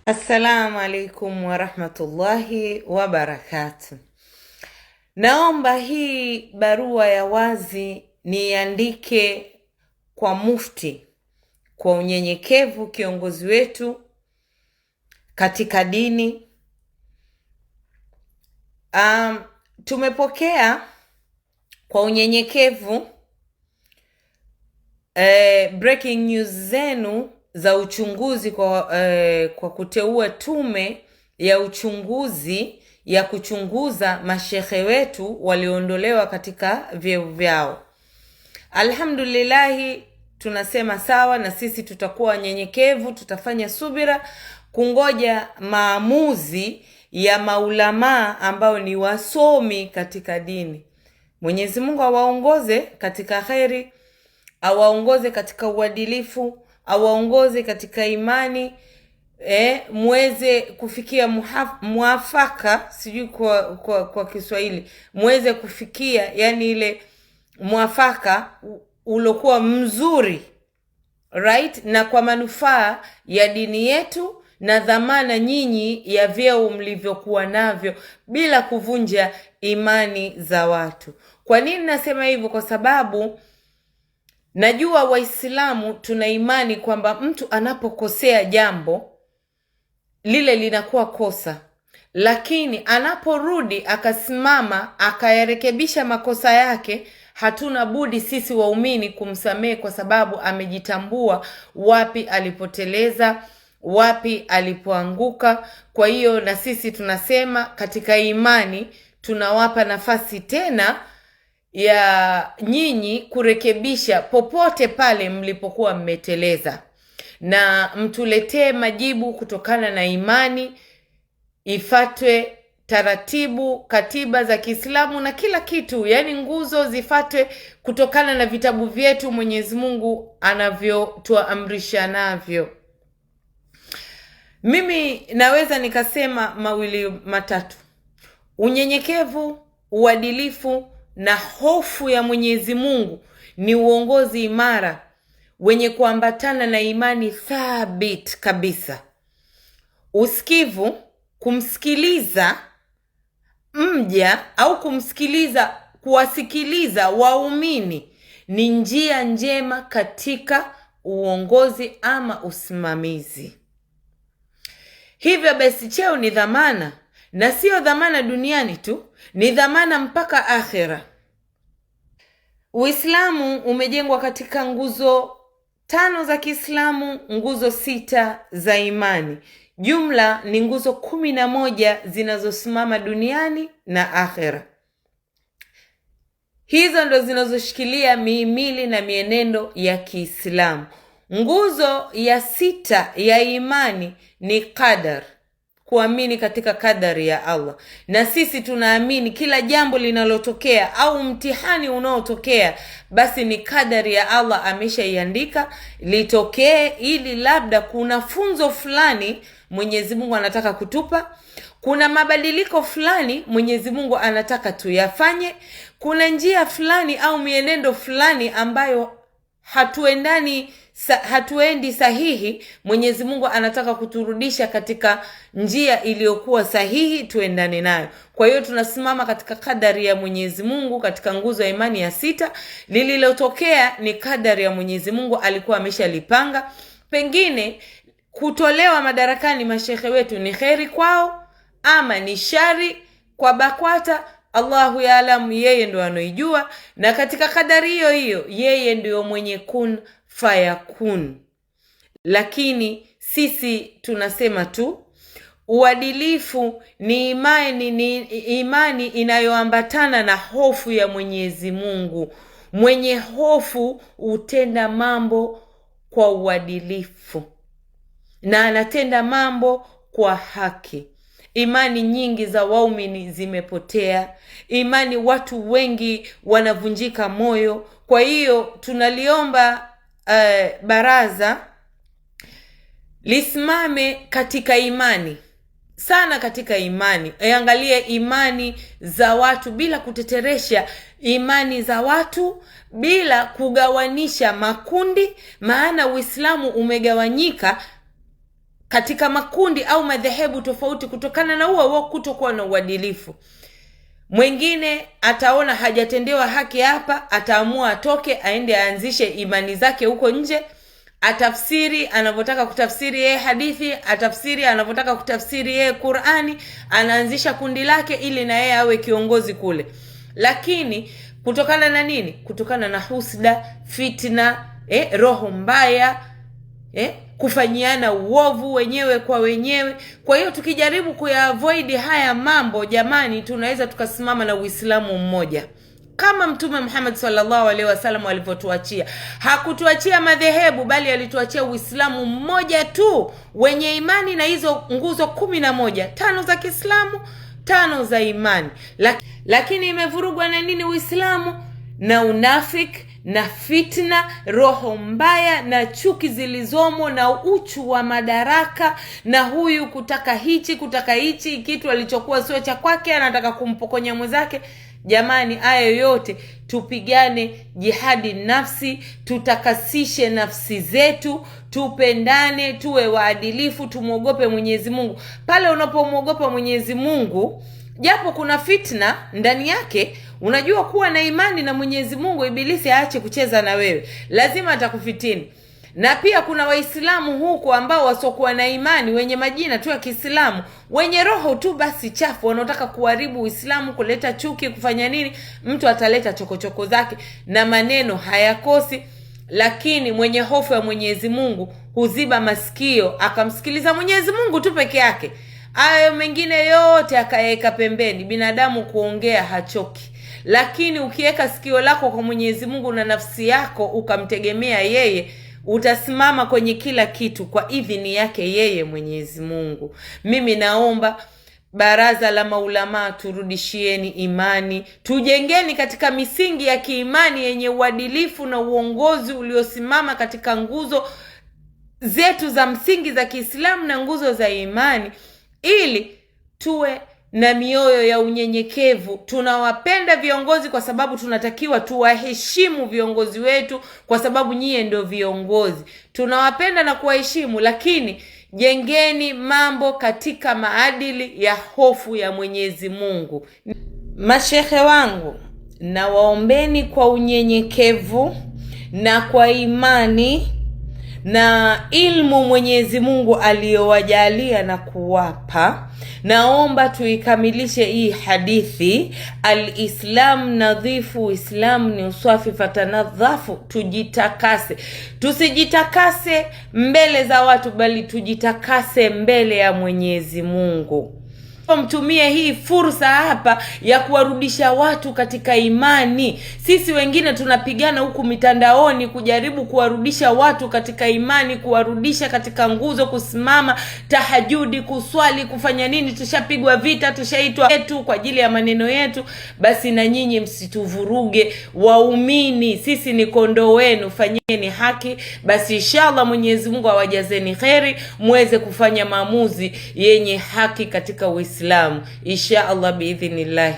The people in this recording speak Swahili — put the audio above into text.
Assalamu alaikum warahmatullahi wabarakatuh. Naomba hii barua ya wazi niandike kwa Mufti, kwa unyenyekevu, kiongozi wetu katika dini. Tumepokea kwa unyenyekevu breaking news zenu za uchunguzi kwa kuteua tume ya uchunguzi ya kuchunguza mashehe wetu walioondolewa katika vyeo vyao. Alhamdulillahi, tunasema sawa, na sisi tutakuwa wanyenyekevu, tutafanya subira kungoja maamuzi ya maulamaa ambao ni wasomi katika dini. Mwenyezi Mungu awaongoze katika kheri, awaongoze katika uadilifu, awaongoze katika imani, muweze kufikia muafaka, sijui kwa Kiswahili, muweze kufikia yani ile muafaka ulokuwa mzuri, right, na kwa manufaa ya dini yetu na dhamana nyinyi ya vyeo mlivyokuwa navyo, bila kuvunja imani za watu. Kwa nini nasema hivyo? Kwa sababu najua Waislamu tuna imani kwamba mtu anapokosea jambo lile linakuwa kosa, lakini anaporudi akasimama akayarekebisha makosa yake, hatuna budi sisi waumini kumsamehe, kwa sababu amejitambua wapi alipoteleza, wapi alipoanguka. Kwa hiyo na sisi tunasema katika imani tunawapa nafasi tena ya nyinyi kurekebisha popote pale mlipokuwa mmeteleza, na mtuletee majibu kutokana na imani, ifatwe taratibu, katiba za Kiislamu na kila kitu, yani nguzo zifatwe kutokana na vitabu vyetu Mwenyezi Mungu anavyotuamrisha navyo. Mimi naweza nikasema mawili matatu: unyenyekevu, uadilifu na hofu ya Mwenyezi Mungu ni uongozi imara wenye kuambatana na imani thabit kabisa. Usikivu, kumsikiliza mja au kuwasikiliza waumini ni njia njema katika uongozi ama usimamizi. Hivyo basi cheo ni dhamana, na sio dhamana duniani tu, ni dhamana mpaka akhera. Uislamu umejengwa katika nguzo 5 za Kiislamu, nguzo 6 za imani. Jumla ni nguzo 11 zinazosimama duniani na akhera. Hizo ndo zinazoshikilia mihimili na mienendo ya Kiislamu. Nguzo ya 6 ya imani ni qadar, kuamini katika kadari ya Allah. Na sisi tunaamini kila jambo linalotokea au mtihani unaotokea, basi ni kadari ya Allah, ameshaiandika litokee, ili labda kuna funzo fulani Mwenyezi Mungu anataka kutupa, kuna mabadiliko fulani Mwenyezi Mungu anataka tuyafanye, kuna njia fulani au mienendo fulani ambayo hatuendi sahihi, Mwenyezi Mungu anataka kuturudisha katika njia iliyokuwa sahihi, tuendane nayo. Kwa hiyo tunasimama katika kadari ya Mwenyezi Mungu katika nguzo ya imani ya 6. Lililotokea ni kadari ya Mwenyezi Mungu, alikuwa ameshalipanga. Pengine kutolewa madarakani mashehe wetu ni kheri kwao ama ni shari kwa BAKWATA, Allahu ya'lamu, yeye ndo anoijua, na katika kadari hiyo hiyo yeye ndio mwenye kun fayakun. Lakini sisi tunasema tu uadilifu ni imani inayoambatana na hofu ya Mwenyezi Mungu. Mwenye hofu hutenda mambo kwa uadilifu na anatenda mambo kwa haki. Imani nyingi za waumini zimepotea, imani watu wengi wanavunjika moyo. Kwa hiyo tunaliomba baraza lisimame katika imani sana, katika imani. Angalie imani za watu bila kuteteresha imani za watu, bila kugawanisha makundi, maana Uislamu umegawanyika katika makundi au madhehebu tofauti kutokana na huo kutokuwa na uadilifu. Mwingine ataona hajatendewa haki hapa, ataamua atoke aende aanzishe imani zake huko nje, atafsiri anavyotaka kutafsiri yeye hadithi, atafsiri anavyotaka kutafsiri yeye Qur'ani, anaanzisha kundi lake ili na yeye awe kiongozi kule. Lakini kutokana na nini? Kutokana na husda, fitna, roho mbaya, kufanyiana uovu wenyewe kwa wenyewe. Kwa hiyo tukijaribu kuyaavoid haya mambo, jamani, tunaweza tukasimama na Uislamu mmoja kama Mtume Muhammad sallallahu alaihi wasallam alivyotuachia. Hakutuachia madhehebu, bali alituachia Uislamu mmoja tu wenye imani na hizo nguzo 11, 5 za Kiislamu, 5 za imani. Lakini imevurugwa na nini Uislamu? Na unafiki, na fitna, roho mbaya, na chuki zilizomo, na uchu wa madaraka, na huyu kutaka hichi kitu alichokuwa sio cha kwake anataka kumpokonya mwenzake. Jamani, haya yote tupigane jihadi nafsi, tutakasishe nafsi zetu, tupendane, tuwe waadilifu, tumuogope Mwenyezi Mungu. Pale unapomwogopa Mwenyezi Mungu, japo kuna fitna ndani yake, unajua kuwa na imani na Mwenyezi Mungu, ibilisi aache kucheza na wewe, lazima atakufitini. Na pia kuna Waislamu huko ambao wasokuwa na imani, wenye majina tu ya Kiislamu, wenye roho tu basi chafu, wanaotaka kuharibu Uislamu, kuleta chuki, kufanya nini. Mtu ataleta chokochoko zake na maneno hayakosi, lakini mwenye hofu ya Mwenyezi Mungu huziba masikio akamsikiliza Mwenyezi Mungu tu peke yake. Hayo mengine yote akaeka pembeni. Binadamu kuongea hachoki, lakini ukiweka sikio lako kwa Mwenyezi Mungu na nafsi yako ukamtegemea yeye, utasimama kwenye kila kitu kwa idhini yake yeye Mwenyezi Mungu. Mimi naomba baraza la maulama, turudishieni imani, tujengeni katika misingi ya kiimani yenye uadilifu na uongozi uliosimama katika nguzo zetu za msingi za Kiislamu na nguzo za imani, ili tuwe na mioyo ya unyenyekevu. Tunawapenda viongozi kwa sababu tunatakiwa tuwaheshimu viongozi wetu, kwa sababu nyie ndio viongozi. Tunawapenda na kuwaheshimu, lakini jengeni mambo katika maadili ya hofu ya Mwenyezi Mungu. Mashehe wangu, na waombeni kwa unyenyekevu na kwa imani na ilmu Mwenyezi Mungu aliyowajalia na kuwapa. Naomba tuikamilishe hii hadithi, al-Islam nadhifu, Islam ni uswafi fatanadhafu. Tujitakase, tusijitakase mbele za watu, bali tujitakase mbele ya Mwenyezi Mungu. Mtumie hii fursa hapa ya kuwarudisha watu katika imani. Sisi wengine tunapigana huku mitandaoni kujaribu kuwarudisha watu katika imani, kuwarudisha katika nguzo, kusimama tahajudi, kuswali, kufanya nini. Tushapigwa vita, tushaitwa yetu kwa ajili ya maneno yetu. Basi na nyinyi msituvuruge waumini, sisi ni kondoo wenu, fanyeni haki. Basi inshallah Mwenyezi Mungu awajazeni kheri, muweze kufanya maamuzi yenye haki katika Uislamu insha Allah biidhnillah.